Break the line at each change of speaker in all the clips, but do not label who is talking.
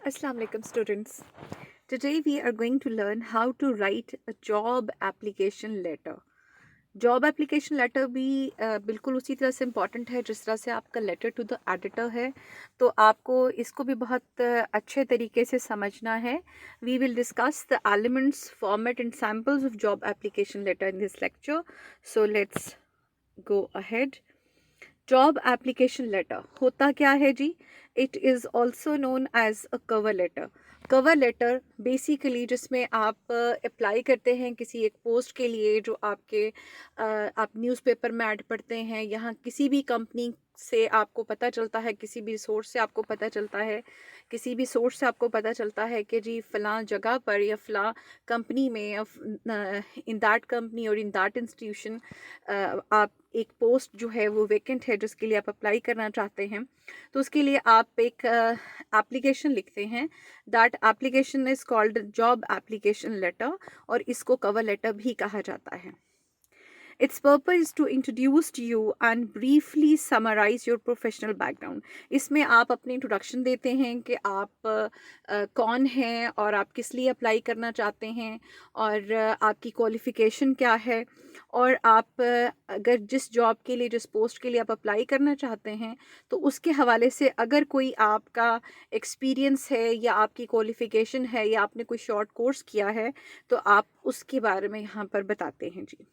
Assalamu alaikum students. Today we are going to learn how to write a job application letter. Job application letter भी बिल्कुल उसी तरह से important है जिस तरह से आपका लेटर टू द एडिटर है। तो आपको इसको भी बहुत अच्छे तरीके से समझना है। We will discuss the elements format and samples of job application letter in this lecture. So let's go ahead. Job application letter होता क्या है जी? It is also known as a cover letter. Cover letter basically जिसमें आप apply करते हैं किसी एक पोस्ट के लिए जो आप न्यूज़पेपर में ऐड पढ़ते हैं, यहाँ किसी भी कंपनी से आपको पता चलता है, किसी भी सोर्स से आपको पता चलता है, किसी भी सोर्स से आपको पता चलता है कि जी फ़लाँ जगह पर या फ़लाँ कंपनी में इन दैट कंपनी और इन दैट इंस्टीट्यूशन आप एक पोस्ट जो है वो वैकेंट है जिसके लिए आप अप्लाई करना चाहते हैं। तो उसके लिए आप एक एप्लीकेशन लिखते हैं। That application is called job application letter और इसको कवर लेटर भी कहा जाता है। Its purpose is to introduce to you and briefly summarize your professional background. इसमें आप अपनी इंट्रोडक्शन देते हैं कि आप कौन हैं और आप किस लिए अप्लाई करना चाहते हैं और आपकी क्वालिफ़िकेशन क्या है और आप अगर जिस जॉब के लिए जिस पोस्ट के लिए आप अप्लाई करना चाहते हैं तो उसके हवाले से अगर कोई आपका एक्सपीरियंस है या आपकी क्वालिफ़िकेशन है या आपने कोई शॉर्ट कोर्स किया है तो आप उसके बारे में यहाँ पर बताते हैं जी।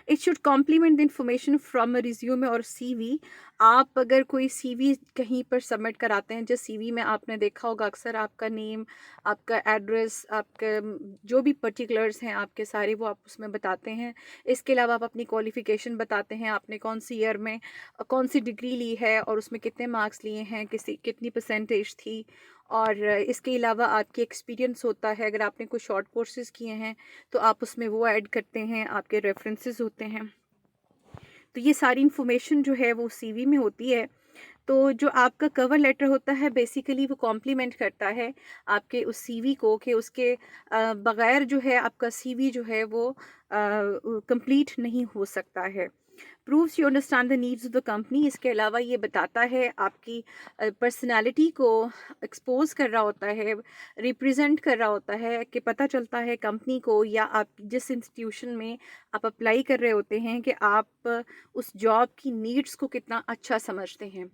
It should complement the information from a resume और सीवी। आप अगर कोई सीवी कहीं पर सबमिट कराते हैं, जिस सीवी में आपने देखा होगा अक्सर आपका नेम, आपका एड्रेस, आपका जो भी पर्टिकुलर्स हैं आपके सारे वो आप उसमें बताते हैं। इसके अलावा आप अपनी क्वालिफ़िकेशन बताते हैं, आपने कौन सी ईयर में कौन सी डिग्री ली है और उसमें कितने मार्क्स लिए हैं, कितनी परसेंटेज थी और इसके अलावा आपकी एक्सपीरियंस होता है। अगर आपने कोई शॉर्ट कोर्सेज़ किए हैं तो आप उसमें वो ऐड करते हैं, आपके रेफरेंसेस होते हैं। तो ये सारी इन्फॉर्मेशन जो है वो सीवी में होती है। तो जो आपका कवर लेटर होता है बेसिकली वो कॉम्प्लीमेंट करता है आपके उस सीवी को कि उसके बगैर जो है आपका सीवी जो है वो कंप्लीट नहीं हो सकता है। Proves you understand the needs of the company. इसके अलावा ये बताता है आपकी पर्सनालिटी को एक्सपोज कर रहा होता है, रिप्रेजेंट कर रहा होता है कि पता चलता है कंपनी को या आप जिस इंस्टीट्यूशन में आप अप्लाई कर रहे होते हैं कि आप उस जॉब की नीड्स को कितना अच्छा समझते हैं।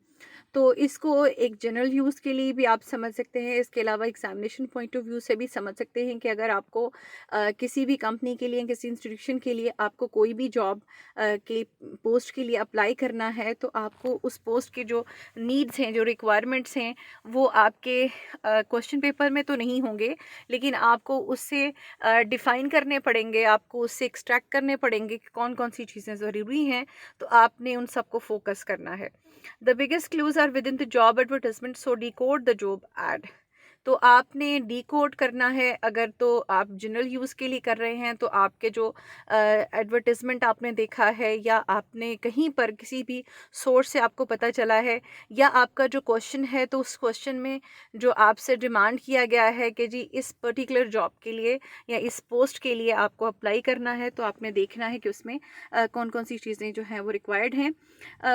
तो इसको एक जनरल यूज़ के लिए भी आप समझ सकते हैं। इसके अलावा एग्जामिनेशन पॉइंट ऑफ व्यू से भी समझ सकते हैं कि अगर आपको किसी भी कंपनी के लिए किसी इंस्टीट्यूशन के लिए आपको कोई भी जॉब के पोस्ट के लिए अप्लाई करना है तो आपको उस पोस्ट के जो नीड्स हैं, जो रिक्वायरमेंट्स हैं, वो आपके क्वेश्चन पेपर में तो नहीं होंगे लेकिन आपको उससे डिफ़ाइन करने पड़ेंगे, आपको उससे एक्सट्रैक्ट करने पड़ेंगे कि कौन कौन सी चीज़ें ज़रूरी हैं। तो आपने उन सबको फोकस करना है। The biggest clues are within the job advertisement, so decode the job ad. तो आपने डिकोड करना है। अगर तो आप जनरल यूज़ के लिए कर रहे हैं तो आपके जो एडवर्टिजमेंट आपने देखा है या आपने कहीं पर किसी भी सोर्स से आपको पता चला है या आपका जो क्वेश्चन है तो उस क्वेश्चन में जो आपसे डिमांड किया गया है कि जी इस पर्टिकुलर जॉब के लिए या इस पोस्ट के लिए आपको अप्लाई करना है तो आपने देखना है कि उसमें कौन कौन सी चीज़ें जो हैं वो रिक्वायर्ड हैं।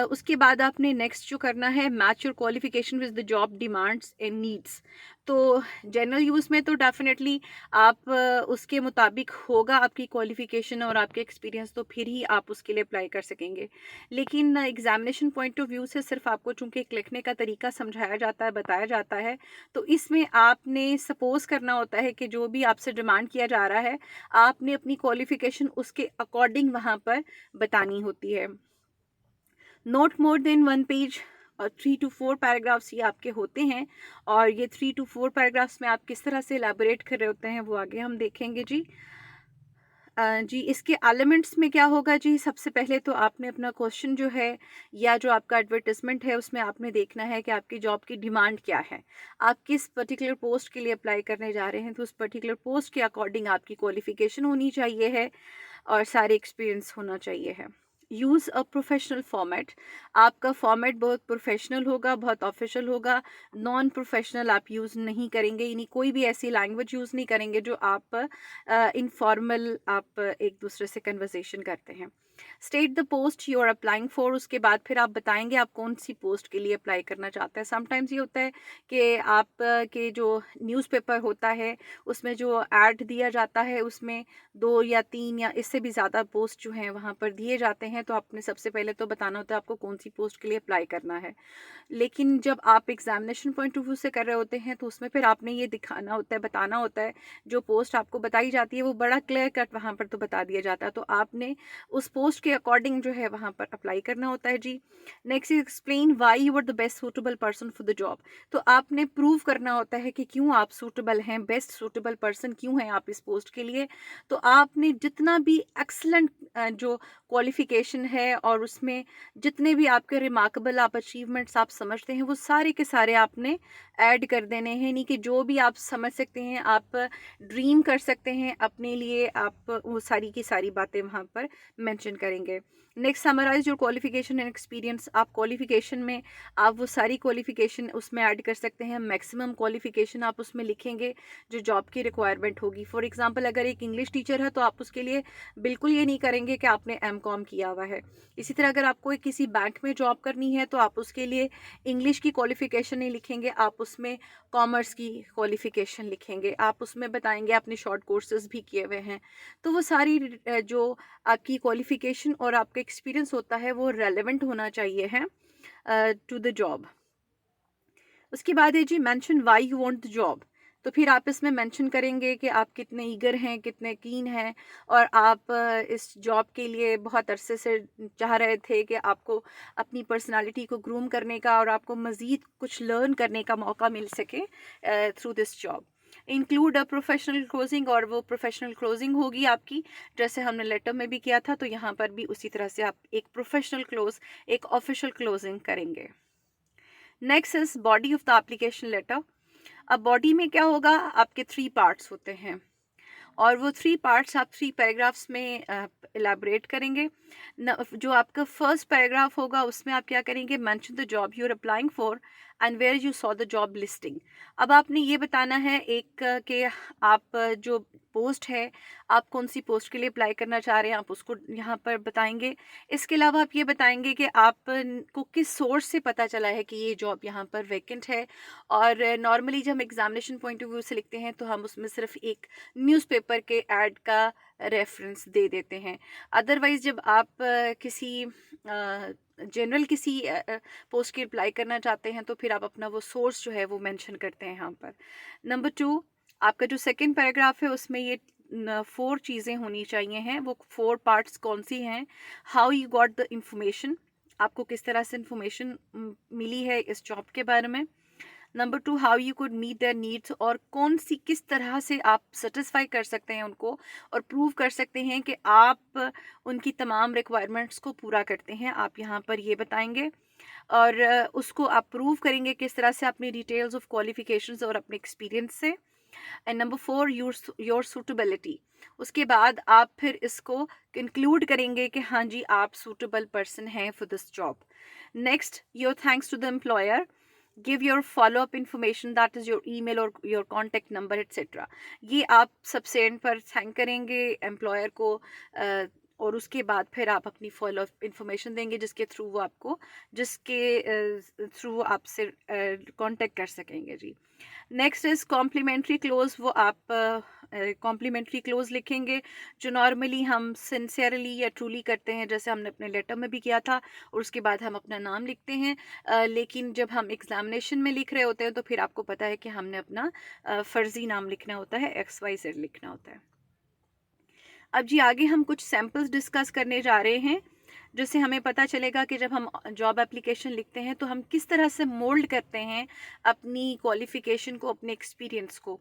उसके बाद आपने नेक्स्ट जो करना है match your qualification with the job demands and needs. तो जनरल यूज़ में तो डेफिनेटली आप उसके मुताबिक होगा आपकी क्वालिफ़िकेशन और आपके एक्सपीरियंस तो फिर ही आप उसके लिए अप्लाई कर सकेंगे। लेकिन एग्ज़ामिनेशन पॉइंट ऑफ व्यू से सिर्फ आपको चूँकि एक लिखने का तरीका समझाया जाता है, बताया जाता है, तो इसमें आपने सपोज़ करना होता है कि जो भी आपसे डिमांड किया जा रहा है, आपने अपनी क्वालिफ़िकेशन उसके अकॉर्डिंग वहाँ पर बतानी होती है। Note more than one page और 3 to 4 पैराग्राफ्स ये आपके होते हैं और ये 3 to 4 पैराग्राफ्स में आप किस तरह से एलैबोरेट कर रहे होते हैं वो आगे हम देखेंगे जी। जी इसके एलिमेंट्स में क्या होगा जी? सबसे पहले तो आपने अपना क्वेश्चन जो है या जो आपका एडवर्टाइजमेंट है उसमें आपने देखना है कि आपकी जॉब की डिमांड क्या है। आप किस पर्टिकुलर पोस्ट के लिए अप्लाई करने जा रहे हैं तो उस पर्टिकुलर पोस्ट के अकॉर्डिंग आपकी क्वालिफ़िकेशन होनी चाहिए है और सारे एक्सपीरियंस होना चाहिए है। Use a professional format. आपका फॉर्मेट बहुत प्रोफेशनल होगा, बहुत ऑफिशियल होगा। नॉन प्रोफेशनल आप यूज़ नहीं करेंगे, यानी कोई भी ऐसी लैंग्वेज यूज़ नहीं करेंगे जो आप इनफॉर्मल आप एक दूसरे से कन्वर्सेशन करते हैं। State the post you are applying for, उसके बाद फिर आप बताएंगे आप कौन सी पोस्ट के लिए अप्लाई करना चाहते हैं। समटाइम्स ये होता है कि आप के जो न्यूज़पेपर होता है उसमें जो ऐड दिया जाता है उसमें 2 या 3 या इससे भी ज़्यादा पोस्ट जो हैं वहाँ पर दिए जाते हैं, तो आपने सबसे पहले तो बताना होता है आपको कौन सी पोस्ट के लिए अप्लाई करना है। लेकिन जब आप एग्जामिनेशन पॉइंट ऑफ व्यू से कर रहे होते हैं तो उसमें फिर आपने ये दिखाना होता है, बताना होता है, जो पोस्ट आपको बताई जाती है वो बड़ा क्लियर कट वहाँ पर तो बता दिया जाता है, तो आपने उस पोस्ट के अकॉर्डिंग जो है वहाँ पर अप्लाई करना होता है जी। Next is explain why you are the best suitable person for the job, तो आपने प्रूव करना होता है कि क्यों आप सूटेबल हैं, बेस्ट सूटेबल पर्सन क्यों हैं आप इस पोस्ट के लिए। तो आपने जितना भी एक्सलेंट जो क्वालिफिकेशन है और उसमें जितने भी आपके रिमार्केबल आप अचीवमेंट्स आप समझते हैं वो सारे के सारे आपने ऐड कर देने हैं, नहीं कि जो भी आप समझ सकते हैं आप ड्रीम कर सकते हैं अपने लिए, आप वो सारी की सारी बातें वहाँ पर मेंशन करेंगे। Next summarize your qualification and experience, आप क्वालिफिकेशन में आप वो सारी क्वालिफिकेशन उसमें ऐड कर सकते हैं, मैक्सिमम क्वालिफिकेशन आप उसमें लिखेंगे जो जॉब की रिक्वायरमेंट होगी। फॉर एग्जांपल अगर एक इंग्लिश टीचर है तो आप उसके लिए बिल्कुल ये नहीं करेंगे कि आपने एमकॉम किया हुआ है। इसी तरह अगर आपको किसी बैंक में जॉब करनी है तो आप उसके लिए इंग्लिश की क्वालिफिकेशन नहीं लिखेंगे, आप उसमें कॉमर्स की क्वालिफिकेशन लिखेंगे, आप उसमें बताएंगे आपने शॉर्ट कोर्सेज भी किए हुए हैं। तो वो सारी जो आपकी क्वालिफिकेशन और आपका एक्सपीरियंस होता है वो रेलेवेंट होना चाहिए है टू द जॉब। उसके बाद है जी mention why you want the job, तो फिर आप इसमें मेंशन करेंगे कि आप कितने ईगर हैं, कितने कीन हैं, और आप इस जॉब के लिए बहुत अरसे से चाह रहे थे कि आपको अपनी पर्सनालिटी को ग्रूम करने का और आपको मज़ीद कुछ लर्न करने का मौका मिल सके through this job. Include a professional closing, और वो प्रोफेशनल क्लोजिंग होगी आपकी जैसे हमने लेटर में भी किया था, तो यहाँ पर भी उसी तरह से आप एक प्रोफेशनल क्लोज, एक ऑफिशियल क्लोजिंग करेंगे। Next is body of the application letter. अब बॉडी में क्या होगा, आपके 3 पार्ट्स होते हैं और वो 3 पार्ट्स आप 3 पैराग्राफ्स में इलेबोरेट करेंगे। जो आपका फर्स्ट पैराग्राफ होगा उसमें आप क्या करेंगे, mention the job you are applying for and where you saw the job listing. अब आपने ये बताना है एक कि आप जो पोस्ट है, आप कौन सी पोस्ट के लिए अप्लाई करना चाह रहे हैं आप उसको यहाँ पर बताएंगे। इसके अलावा आप ये बताएंगे कि आप को किस सोर्स से पता चला है कि ये जॉब यहाँ पर वैकेंट है। और नॉर्मली जब हम एग्जामिनेशन पॉइंट ऑफ व्यू से लिखते हैं तो हम उसमें सिर्फ एक न्यूज़पेपर के ऐड का रेफरेंस दे देते हैं। अदरवाइज जब आप किसी जनरल किसी पोस्ट की अप्लाई करना चाहते हैं तो फिर आप अपना वो सोर्स जो है वो मेंशन करते हैं यहाँ पर। नंबर 2, आपका जो सेकंड पैराग्राफ है उसमें ये 4 चीज़ें होनी चाहिए हैं। वो 4 पार्ट्स कौन सी हैं, how you got the information, आपको किस तरह से इंफॉर्मेशन मिली है इस जॉब के बारे में। Number 2, how you could meet their needs, और कौन सी किस तरह से आप सेटिस्फाई कर सकते हैं उनको और प्रूव कर सकते हैं कि आप उनकी तमाम रिक्वायरमेंट्स को पूरा करते हैं, आप यहाँ पर ये बताएंगे। और उसको आप प्रूव करेंगे किस तरह से, अपनी डिटेल्स ऑफ क्वालिफिकेशंस और अपने एक्सपीरियंस से। एंड नंबर 4, योर सूटेबिलिटी, उसके बाद आप फिर इसको कंक्लूड करेंगे कि हाँ जी आप सूटेबल पर्सन हैं for this job. Next, your thanks to the employer, give your follow up information, that is your email और योर कॉन्टैक्ट नंबर एट्सेट्रा। ये आप सबसे एंड पर थैंक करेंगे एम्प्लॉयर को और उसके बाद फिर आप अपनी फॉलो अप इंफॉर्मेशन देंगे जिसके थ्रू वो आपको थ्रू आपसे कांटेक्ट कर सकेंगे जी। नेक्स्ट इज़ कॉम्प्लीमेंट्री क्लोज, वो आप कॉम्प्लीमेंट्री क्लोज लिखेंगे जो नॉर्मली हम सिंसियरली या ट्रूली करते हैं, जैसे हमने अपने लेटर में भी किया था, और उसके बाद हम अपना नाम लिखते हैं। लेकिन जब हम एग्जामिनेशन में लिख रहे होते हैं तो फिर आपको पता है कि हमने अपना फ़र्ज़ी नाम लिखना होता है, XYZ लिखना होता है। अब जी आगे हम कुछ सैम्पल्स डिस्कस करने जा रहे हैं जिससे हमें पता चलेगा कि जब हम जॉब एप्लीकेशन लिखते हैं तो हम किस तरह से मोल्ड करते हैं अपनी क्वालिफ़िकेशन को, अपने एक्सपीरियंस को।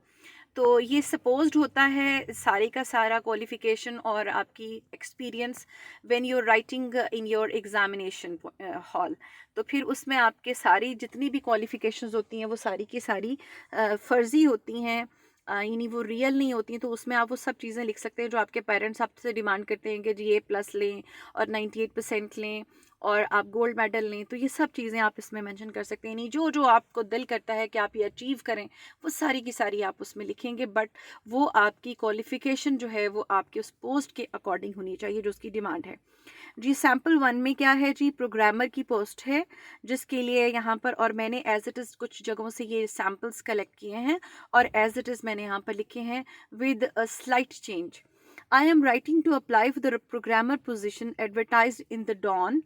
तो ये सपोज्ड होता है सारे का सारा क्वालिफ़िकेशन और आपकी experience when you are writing in your examination hall, तो फिर उसमें आपके सारी जितनी भी क्वालिफ़िकेशंस होती हैं वो सारी की सारी फ़र्ज़ी होती हैं, यानी वो रियल नहीं होती हैं, तो उसमें आप वो सब चीज़ें लिख सकते हैं जो आपके पेरेंट्स आपसे डिमांड करते हैं कि जी A+ लें और 98% लें और आप गोल्ड मेडल लें। तो ये सब चीज़ें आप इसमें मेंशन कर सकते हैं। नहीं, जो जो आपको दिल करता है कि आप ये अचीव करें, वो सारी की सारी आप उसमें लिखेंगे, बट वो आपकी क्वालिफिकेशन जो है वो आपके उस पोस्ट के अकॉर्डिंग होनी चाहिए जो उसकी डिमांड है। जी, सैम्पल 1 में क्या है जी, प्रोग्रामर की पोस्ट है, जिसके लिए यहाँ पर, और मैंने एज इट इज़ कुछ जगहों से ये सैम्पल्स कलेक्ट किए हैं और एज इट इज़ मैंने यहाँ पर लिखे हैं with a slight change. I am writing to apply for the programmer position advertise in the Dawn.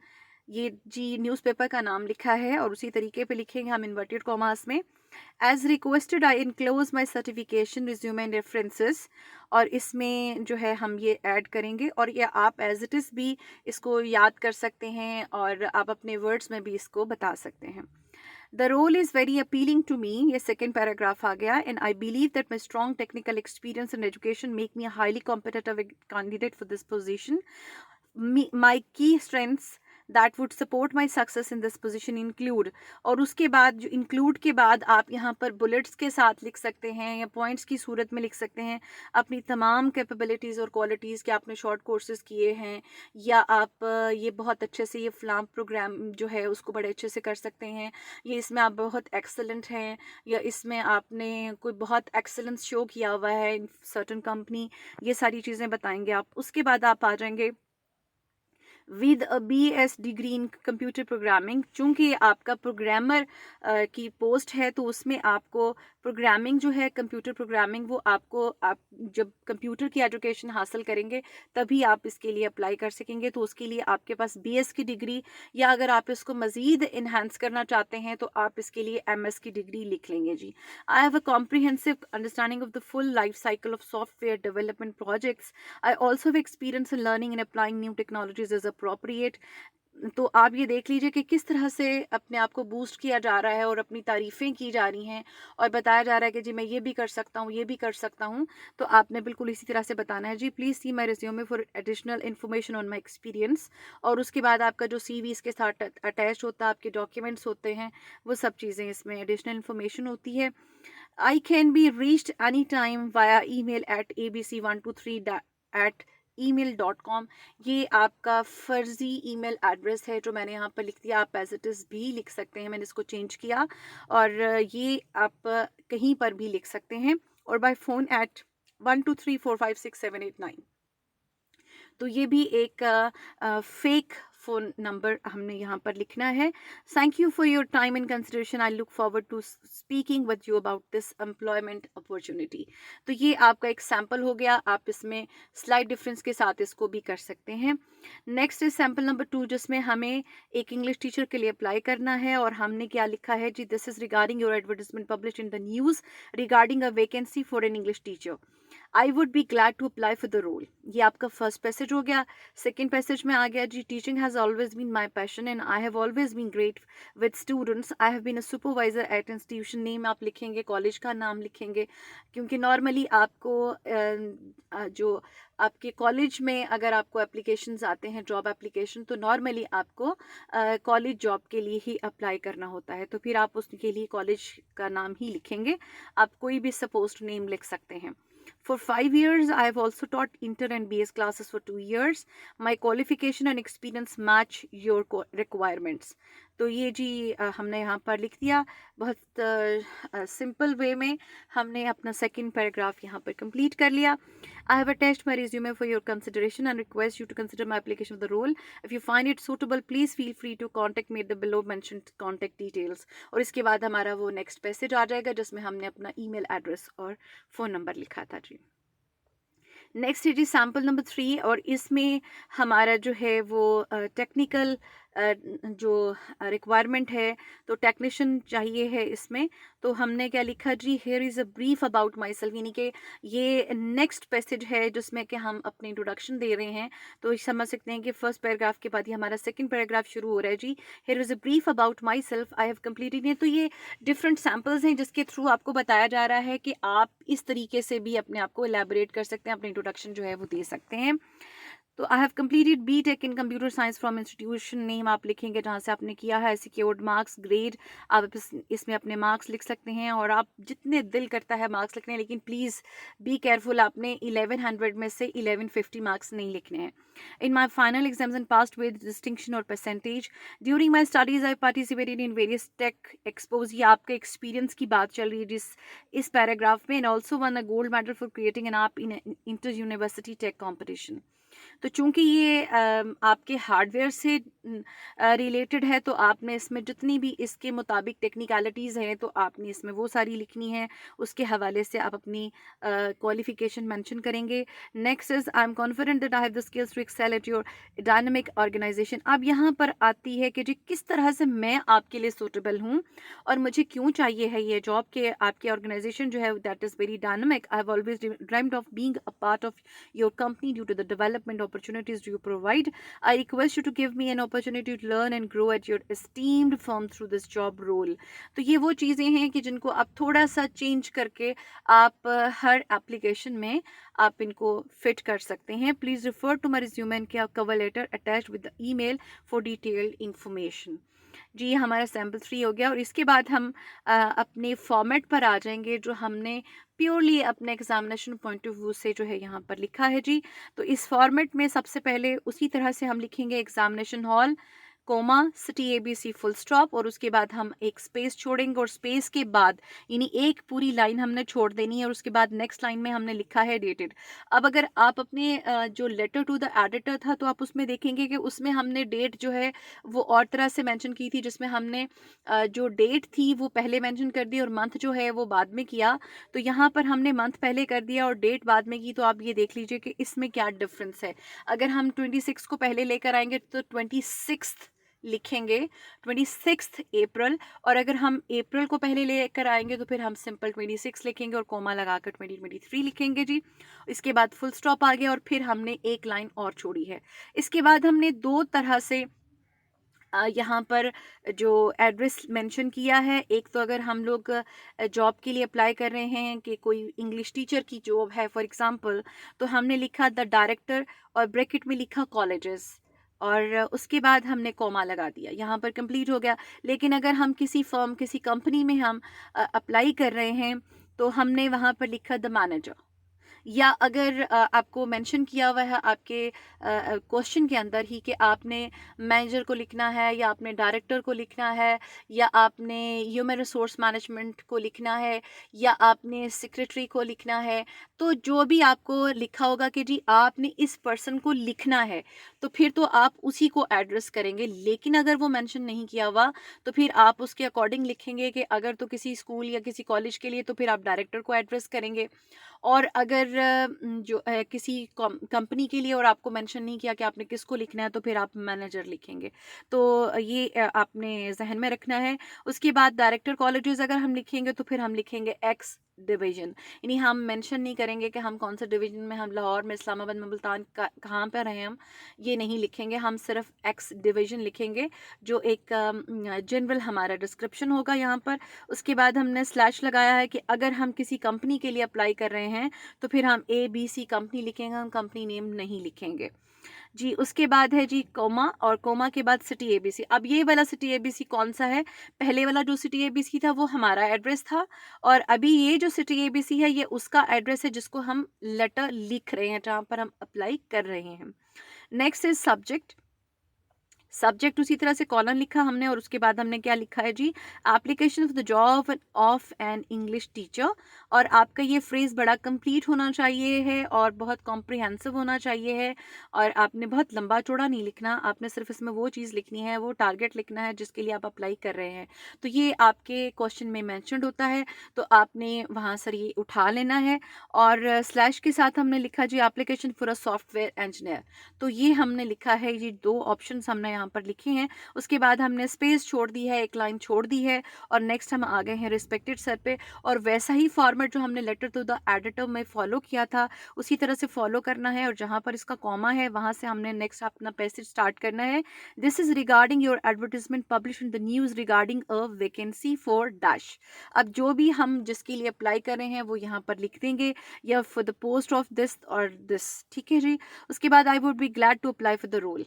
ये जी न्यूज़पेपर का नाम लिखा है और उसी तरीके पे लिखेंगे हम इन्वर्टेड कॉमास में। As requested I enclose my certification resume and references, और इसमें जो है हम ये ऐड करेंगे, और ये आप एज इट इज़ भी इसको याद कर सकते हैं और आप अपने वर्ड्स में भी इसको बता सकते हैं। The role is very appealing to me, ये सेकेंड पैराग्राफ आ गया, and I believe that my strong technical experience and education make me a highly competitive candidate for this position. My key strengths that would support my success in this position include, और उसके बाद जो include के बाद आप यहाँ पर bullets के साथ लिख सकते हैं या पॉइंट्स की सूरत में लिख सकते हैं अपनी तमाम कैपेबिलिटीज़ और क्वालिटीज़ कि आपने शॉर्ट कोर्सेज किए हैं, या आप ये बहुत अच्छे से ये फ्लाम प्रोग्राम जो है उसको बड़े अच्छे से कर सकते हैं, ये इसमें आप बहुत एक्सेलेंट हैं, या इसमें आपने कोई बहुत एक्सेलेंस शो किया हुआ है इन सर्टन कंपनी। ये सारी चीज़ें बताएंगे आप। उसके बाद आप आ जाएंगे with a BS degree in computer programming. चूँकि आपका प्रोग्रामर की पोस्ट है, तो उसमें आपको प्रोग्रामिंग जो है, कंप्यूटर प्रोग्रामिंग, वो आपको, आप जब कंप्यूटर की एजुकेशन हासिल करेंगे तभी आप इसके लिए अप्लाई कर सकेंगे। तो उसके लिए आपके पास BS की डिग्री, या अगर आप इसको मज़ीद इन्हांस करना चाहते हैं तो आप इसके लिए MS की डिग्री लिख लेंगे जी। I have a comprehensive understanding of the full life cycle of software development projects. I also have experience in learning and applying new technologies as appropriate. तो आप ये देख लीजिए कि किस तरह से अपने आप को बूस्ट किया जा रहा है और अपनी तारीफ़ें की जा रही हैं और बताया जा रहा है कि जी मैं ये भी कर सकता हूँ, ये भी कर सकता हूँ। तो आपने बिल्कुल इसी तरह से बताना है जी। Please see my resume for additional information on my experience. और उसके बाद आपका जो CV इसके साथ अटैच होता है, आपके डॉक्यूमेंट्स होते हैं, वो सब चीज़ें इसमें एडिशनल इन्फॉर्मेशन होती है। आई can be reached any time via email at abc123@email.com। ये आपका फ़र्ज़ी ईमेल एड्रेस है जो मैंने यहाँ पर लिख दिया, आप एज इट इज़ भी लिख सकते हैं, मैंने इसको चेंज किया, और ये आप कहीं पर भी लिख सकते हैं। और बाय फ़ोन एट 12345678 9। तो ये भी एक फेक फ़ोन नंबर हमने यहाँ पर लिखना है। Thank you for your time and consideration. I look forward to speaking with you about this employment opportunity. तो ये आपका एक सैम्पल हो गया, आप इसमें स्लाइड डिफरेंस के साथ इसको भी कर सकते हैं। नेक्स्ट इज सैम्पल नंबर 2, जिसमें हमें एक इंग्लिश टीचर के लिए अप्लाई करना है, और हमने क्या लिखा है जी, this is regarding your advertisement publish in the news regarding a vacancy for an English teacher. I would be glad to apply for the role. ये आपका फर्स्ट पैसेज हो गया। सेकेंड पैसेज में आ गया जी, teaching has always been my passion and I have always been great with students. I have been a supervisor at institution. Name आप लिखेंगे, कॉलेज का नाम लिखेंगे, क्योंकि नॉर्मली आपको जो आपके कॉलेज में अगर आपको एप्लीकेशंस आते हैं, जॉब एप्लीकेशन, तो नॉर्मली आपको कॉलेज जॉब के लिए ही अप्लाई करना होता है, तो फिर आप उसके लिए कॉलेज का नाम ही लिखेंगे। आप कोई भी सपोज्ड नेम लिख सकते हैं। For 5 years, I have also taught inter and BS classes for 2 years. My qualification and experience match your requirements. तो ये जी हमने यहाँ पर लिख दिया। बहुत सिंपल वे में हमने अपना सेकंड पैराग्राफ यहाँ पर कंप्लीट कर लिया। I have attached my resume for your consideration and request you to consider my application of the role. If you find it suitable, please feel free to contact me at the below mentioned contact details. और इसके बाद हमारा वो next passage आ जाएगा जिसमें हमने अपना email address और फ़ोन नंबर लिखा था जी। नेक्स्ट है जी सैम्पल नंबर 3, और इसमें हमारा जो है वो टेक्निकल जो रिक्वायरमेंट है, तो टेक्नीशियन चाहिए है इसमें। तो हमने क्या लिखा जी, here is a brief about my self, यानी कि ये नेक्स्ट पैसेज है जिसमें कि हम अपनी इंट्रोडक्शन दे रहे हैं। तो समझ सकते हैं कि फर्स्ट पैराग्राफ के बाद ही हमारा सेकंड पैराग्राफ शुरू हो रहा है जी। Here is a brief about my self, I have completed it. तो ये डिफरेंट सैम्पल्स हैं जिसके थ्रू आपको बताया जा रहा है कि आप इस तरीके से भी अपने आप को एलैबोरेट कर सकते हैं, अपनी इंट्रोडक्शन जो है वो दे सकते हैं। तो I have completed B Tech in computer science from institution name आप लिखेंगे जहाँ से आपने किया है, सिक्योर्ड मार्क्स, ग्रेड आप इसमें अपने मार्क्स लिख सकते हैं, और आप जितने दिल करता है मार्क्स लिखने हैं, लेकिन प्लीज़ बी केयरफुल, आपने 1100 में से 1150 मार्क्स नहीं लिखने हैं। In my final exams and passed with distinction और percentage during my studies I participated in various tech expos. ये आपके एक्सपीरियंस की बात चल रही है जिस इस पैराग्राफ में। And also won a gold medal for creating an app in inter university tech competition. तो चूंकि ये आपके हार्डवेयर से रिलेटेड है, तो आपने इसमें जितनी भी इसके मुताबिक टेक्निकलिटीज़ हैं तो आपने इसमें वो सारी लिखनी है, उसके हवाले से आप अपनी क्वालिफिकेशन मेंशन करेंगे। Next is I am confident that I have the skills to excel at your dynamic organisation. अब यहाँ पर आती है कि जी किस तरह से मैं आपके लिए सूटेबल हूँ और मुझे क्यों चाहिए है ये जॉब के आपके ऑर्गेनाइजेशन जो है that is very dynamic. I have always dreamed of being a part of your company due to the development opportunities you provide. I request you to give me an opportunity to learn and grow at your esteemed firm through this job role. तो ये वो चीज़ें हैं कि जिनको आप थोड़ा सा चेंज करके आप हर एप्लीकेशन में आप इनको फिट कर सकते हैं। Please refer to my resume and cover letter attached with the email for detailed information. जी, ये हमारा सैम्पल 3 हो गया, और इसके बाद हम अपने फॉर्मेट पर आ जाएंगे जो हमने प्योरली अपने एग्जामिनेशन पॉइंट ऑफ व्यू से जो है यहाँ पर लिखा है जी। तो इस फॉर्मेट में सबसे पहले उसी तरह से हम लिखेंगे examination hall, comma, city ABC full stop, और उसके बाद हम एक स्पेस छोड़ेंगे, और स्पेस के बाद यानी एक पूरी लाइन हमने छोड़ देनी है, और उसके बाद नेक्स्ट लाइन में हमने लिखा है डेटेड। अब अगर आप अपने जो लेटर टू द एडिटर था तो आप उसमें देखेंगे कि उसमें हमने डेट जो है वो और तरह से मेंशन की थी, जिसमें हमने जो डेट थी वो पहले मेंशन कर दी और मंथ जो है वो बाद में किया। तो यहाँ पर हमने मंथ पहले कर दिया और डेट बाद में की। तो आप ये देख लीजिए कि इसमें क्या डिफरेंस है। अगर हम 26 को पहले लेकर आएंगे तो 26 लिखेंगे, 26 अप्रैल, और अगर हम अप्रैल को पहले लेकर आएंगे तो फिर हम सिंपल 26 लिखेंगे और कोमा लगाकर 2023 लिखेंगे जी। इसके बाद फुल स्टॉप आ गया और फिर हमने एक लाइन और छोड़ी है। इसके बाद हमने दो तरह से यहाँ पर जो एड्रेस मेंशन किया है, एक तो अगर हम लोग जॉब के लिए अप्लाई कर रहे हैं कि कोई इंग्लिश टीचर की जॉब है फॉर एग्जांपल, तो हमने लिखा द डायरेक्टर और ब्रैकेट में लिखा कॉलेजेस, और उसके बाद हमने कॉमा लगा दिया, यहाँ पर कंप्लीट हो गया। लेकिन अगर हम किसी फर्म किसी कंपनी में हम अप्लाई कर रहे हैं तो हमने वहाँ पर लिखा द मैनेजर, या अगर आपको मेंशन किया हुआ है आपके क्वेश्चन के अंदर ही कि आपने मैनेजर को लिखना है या आपने डायरेक्टर को लिखना है या आपने ह्यूमन रिसोर्स मैनेजमेंट को लिखना है या आपने सेक्रेटरी को लिखना है, तो जो भी आपको लिखा होगा कि जी आपने इस पर्सन को लिखना है तो फिर तो आप उसी को एड्रेस करेंगे। लेकिन अगर वो मेंशन नहीं किया हुआ तो फिर आप उसके अकॉर्डिंग लिखेंगे कि अगर तो किसी स्कूल या किसी कॉलेज के लिए तो फिर आप डायरेक्टर को एड्रेस करेंगे, और अगर जो किसी कंपनी के लिए और आपको मेंशन नहीं किया कि आपने किसको लिखना है तो फिर आप मैनेजर लिखेंगे। तो ये आपने जहन में रखना है। उसके बाद डायरेक्टर कॉलेजेस अगर हम लिखेंगे तो फिर हम लिखेंगे एक्स डिवीज़न, यानी हम मेंशन नहीं करेंगे कि हम कौन सा डिवीज़न में, हम लाहौर में, इस्लामाबाद में, मुल्तान कहाँ पर हैं, हम ये नहीं लिखेंगे, हम सिर्फ एक्स डिवीज़न लिखेंगे जो एक जनरल हमारा डिस्क्रिप्शन होगा यहाँ पर। उसके बाद हमने स्लैश लगाया है कि अगर हम किसी कंपनी के लिए अप्लाई कर रहे हैं तो फिर हम ABC कंपनी लिखेंगे, हम कंपनी नेम नहीं लिखेंगे जी। उसके बाद है जी कोमा, और कोमा के बाद सिटी ABC। अब ये वाला सिटी ABC कौन सा है? पहले वाला जो सिटी ABC था वो हमारा एड्रेस था, और अभी ये जो सिटी ABC है ये उसका एड्रेस है जिसको हम लेटर लिख रहे हैं, जहाँ पर हम अप्लाई कर रहे हैं। Next is subject. सब्जेक्ट उसी तरह से कॉलन लिखा हमने, और उसके बाद हमने क्या लिखा है जी, application of the job of an English teacher. और आपका ये फ्रेज बड़ा कंप्लीट होना चाहिए है और बहुत कॉम्प्रिहेंसिव होना चाहिए है, और आपने बहुत लंबा चौड़ा नहीं लिखना, आपने सिर्फ इसमें वो चीज़ लिखनी है, वो टारगेट लिखना है जिसके लिए आप अप्लाई कर रहे हैं। तो ये आपके क्वेश्चन में मैंशनड होता है, तो आपने वहाँ से ये उठा लेना है। और स्लैश के साथ हमने लिखा जी application for a software engineer, तो ये हमने लिखा है, ये दो ऑप्शन हमने यहाँ यहाँ पर लिखे हैं, उसके बाद हमने स्पेस छोड़ दी है, एक लाइन छोड़ दी है और नेक्स्ट हम आ गए हैं रिस्पेक्टेड सर पे। और वैसा ही फॉर्मेट जो हमने लेटर टू द एडिटर में फॉलो किया था उसी तरह से फॉलो करना है, और जहाँ पर इसका कॉमा है वहाँ से हमने नेक्स्ट अपना पैसेज स्टार्ट करना है। This is regarding your advertisement publish in the news regarding a vacancy for dash. अब जो भी हम जिसके लिए अप्लाई कर रहे हैं वो यहाँ पर लिख देंगे, या for the post of this और दिस, ठीक है जी। उसके बाद I would be glad to apply for the role.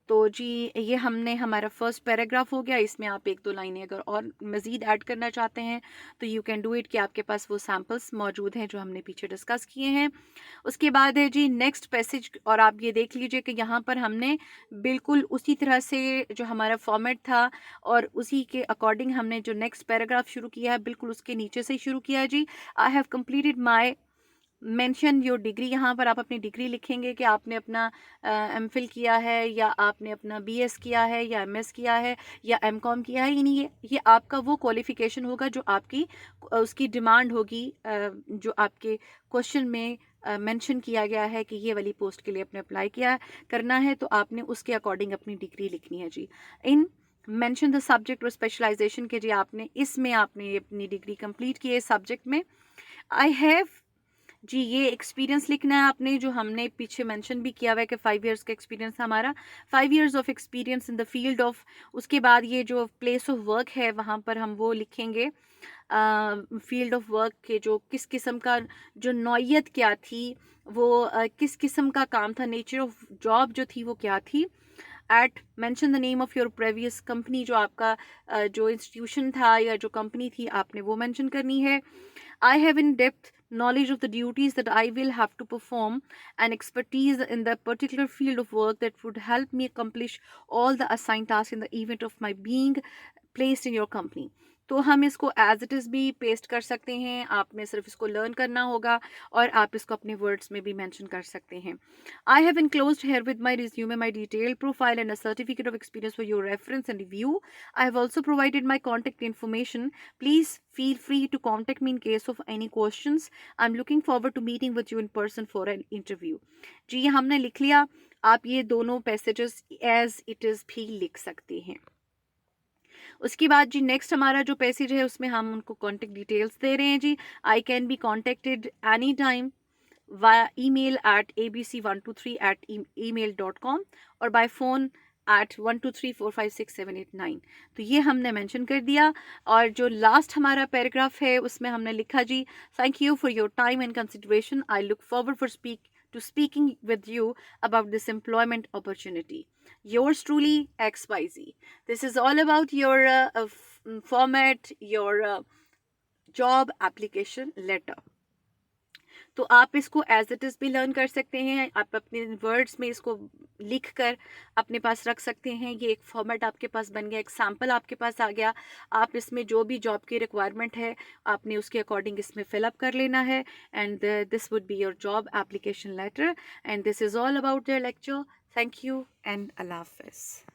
तो जी ये हमने हमारा फर्स्ट पैराग्राफ हो गया। इसमें आप एक दो लाइनें अगर और मज़ीद ऐड करना चाहते हैं तो यू कैन डू इट, कि आपके पास वो सैम्पल्स मौजूद हैं जो हमने पीछे डिस्कस किए हैं। उसके बाद है जी नेक्स्ट पैसेज, और आप ये देख लीजिए कि यहाँ पर हमने बिल्कुल उसी तरह से जो हमारा फॉर्मेट था और उसी के अकॉर्डिंग हमने जो नेक्स्ट पैराग्राफ शुरू किया है बिल्कुल उसके नीचे से ही शुरू किया है जी। I have completed my mention your degree. यहाँ पर आप अपनी डिग्री लिखेंगे कि आपने अपना एमफिल किया है, या आपने अपना बीएस किया है, या एमएस किया है, या एमकॉम किया है। यानी ये आपका वो क्वालिफिकेशन होगा जो आपकी उसकी डिमांड होगी, जो आपके क्वेश्चन में मेंशन किया गया है कि ये वाली पोस्ट के लिए आपने अप्लाई किया करना है, तो आपने उसके अकॉर्डिंग अपनी डिग्री लिखनी है जी। इन मेंशन द सब्जेक्ट और स्पेशलाइजेशन के जी आपने इसमें आपने अपनी डिग्री कंप्लीट की है सब्जेक्ट में। आई हैव जी ये एक्सपीरियंस लिखना है आपने, जो हमने पीछे मेंशन भी किया हुआ है कि 5 इयर्स का एक्सपीरियंस हमारा, 5 years of experience in the field of. उसके बाद ये जो प्लेस ऑफ वर्क है वहाँ पर हम वो लिखेंगे, फील्ड ऑफ वर्क के जो किस किस्म का, जो नौयत क्या थी वो, किस किस्म का काम था, नेचर ऑफ जॉब जो थी वो क्या थी। Eight mention the name of your previous company, जो आपका जो इंस्टीट्यूशन था या जो कंपनी थी आपने वो मेंशन करनी है। I have in depth knowledge of the duties that I will have to perform and expertise in the particular field of work that would help me accomplish all the assigned tasks in the event of my being placed in your company। तो हम इसको as it is भी paste कर सकते हैं, आपने सिर्फ इसको लर्न करना होगा और आप इसको अपने वर्ड्स में भी मेंशन कर सकते हैं। I have enclosed here with my resume my detailed profile and a certificate of experience for your reference and review। I have also provided my contact information। Please feel free to contact me in case of any questions। I'm looking forward to meeting with you in person for an interview। जी ये हमने लिख लिया। आप ये दोनों passages as it is भी लिख सकते हैं। उसके बाद जी नेक्स्ट हमारा जो पैसेज है उसमें हम उनको कॉन्टेक्ट डिटेल्स दे रहे हैं जी। I can be contacted any time via email at abc123@email.com और बाय फ़ोन at 12345678 तो ये हमने मेंशन कर दिया। और जो लास्ट हमारा पैराग्राफ है उसमें हमने लिखा जी, thank you for your time and consideration. I look forward for speaking with you about this employment opportunity। Yours truly, XYZ। This is all about your format, your job application letter। तो आप इसको as it is भी learn कर सकते हैं, आप अपने words में इसको लिख कर अपने पास रख सकते हैं। ये एक फॉर्मेट आपके पास बन गया, एक सैम्पल आपके पास आ गया। आप इसमें जो भी जॉब की रिक्वायरमेंट है आपने उसके अकॉर्डिंग इसमें फिलअप कर लेना है, and this would be your job application letter. And this is all about the lecture. Thank you and अल्लाह हाफ़िज़।